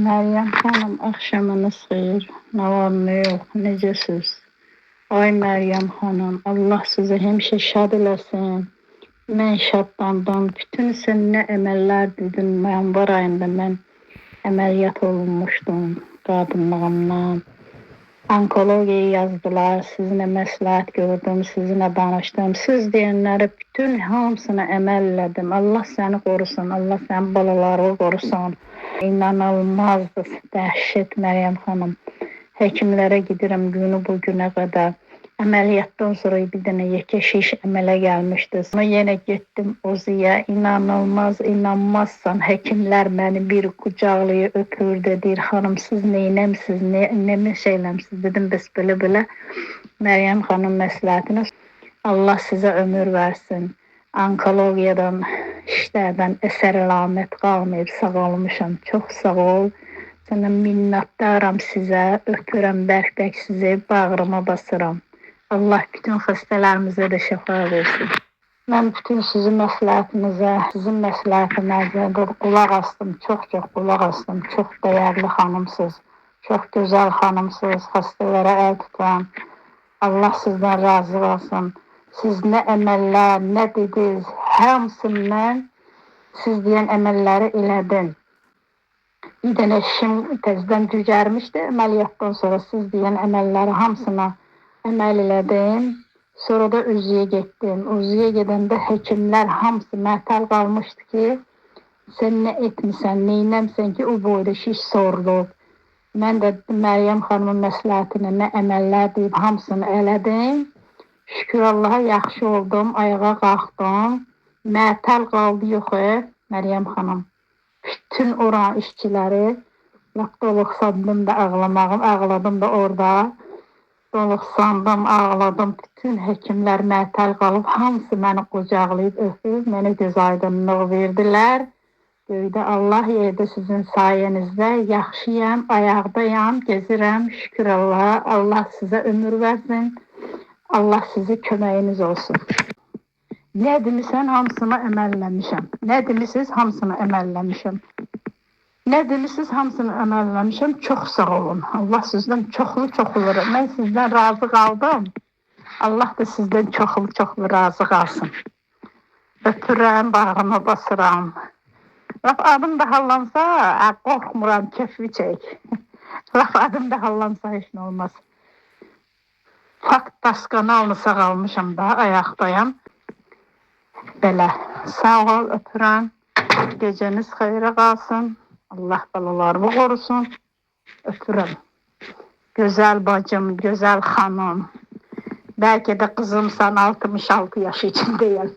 Meryem Hanım, akşamınız xeyir. Nə var, nə yox, necəsiz? Ay Meryem Hanım, Allah sizi həmişə şad eləsin. Mən şadlandım. Bütün sən nə əməllər dedin. Yanvar ayında mən əməliyyat olunmuşdum qadınlığımdan. Onkologiya yazdılar, sizinlə məsləhət gördüm, sizinlə danışdım. Siz deyənləri bütün hamısına əməl elədim. Allah səni qorusun, Allah sənin balalarını qorusun. İnanılmazdır, dəhşət Məryəm xanım. Həkimlərə gedirəm günü bu günə qədər. Əməliyyatdan sonra bir dənə yekə şiş əmələ gəlmişdi. Sonra yenə getdim Oziyə. İnanılmaz, inanmazsan. Həkimlər məni bir qucaqlayıb öpür, deyir, xanım siz neynəmsiz, nə şeyləmsiz. Dedim, bəs belə Məryəm xanım məsləhətini. Allah sizə ömür versin. Onkologiyadan, işlərdən əsər əlamət qalmayıb, sağ olmuşam. Çox sağ ol. Sənə minnətdaram sizə. Öpürəm bərk-bərk sizi, bağrıma basıram. Allah bütün xəstələrimizə də şəfa versin. Mən bütün sizin məsləhətinizə qulaq astım. Çox qulaq astım. Çox dəyərli xanımsınız. Çox gözəl xanımsınız. Xəstələrə əl tutan. Allah sizdən razı olsun. Siz nə əməllər, nə dediniz, hamısından siz deyən əməlləri elədim. Bir dənə işim təzədən düzəlmişdi. Əməliyyatdan sonra siz deyən əməlləri hamısına əməl elədim. Sonra da Özüyə getdim. Özüyə gedəndə həkimlər hamısı məhtəl qalmışdı ki, sən nə etmisən, neynəmsən ki, o boyda şiş sorulub. Mən də Məryəm xanımın məsləhətinə nə əməllər deyib hamısını elədim. Şükür Allaha yaxşı oldum, ayağa qalxdım. Məhtəl qaldı yox, Məryəm xanım. Bütün oran işçiləri lap doluqsandım da ağladım da orada. Doluqsandım, ağladım. Bütün həkimlər məhtəl qalıb, hamısı məni qucaqlayıb, öpüb, mənə göz aydınlığı verdilər. Göydə Allah yerdə sizin sayənizdə yaxşıyam, ayaqdayam, gezirəm, şükür Allaha. Allah sizə ömür versin. Allah sizə köməyiniz olsun. Nə demişsən, hamısına əməlləmişəm. Nə demişsiniz, hamısına əməlləmişəm. Nə demişsiniz, hamısını əməlləmişəm. Çox sağ olun. Allah sizdən çoxlu verir. Mən sizdən razı qaldım. Allah da sizdən çoxlu razı qalsın. Öpürəm, bağrıma basıram. Laf adım da hallansa, qorxmuram, kefli çək. Laf adım da hallansa heç nə olmaz. Fakt daskanalını sağalmışam da, ayaqdayam. Belə, sağ ol, öpürəm. Gecəniz xeyrə qalsın. Allah balalarımı qorusun. Öpürəm. Gözəl bacım, gözəl xanım. Bəlkə də qızımsan 66 yaş içindəyəm.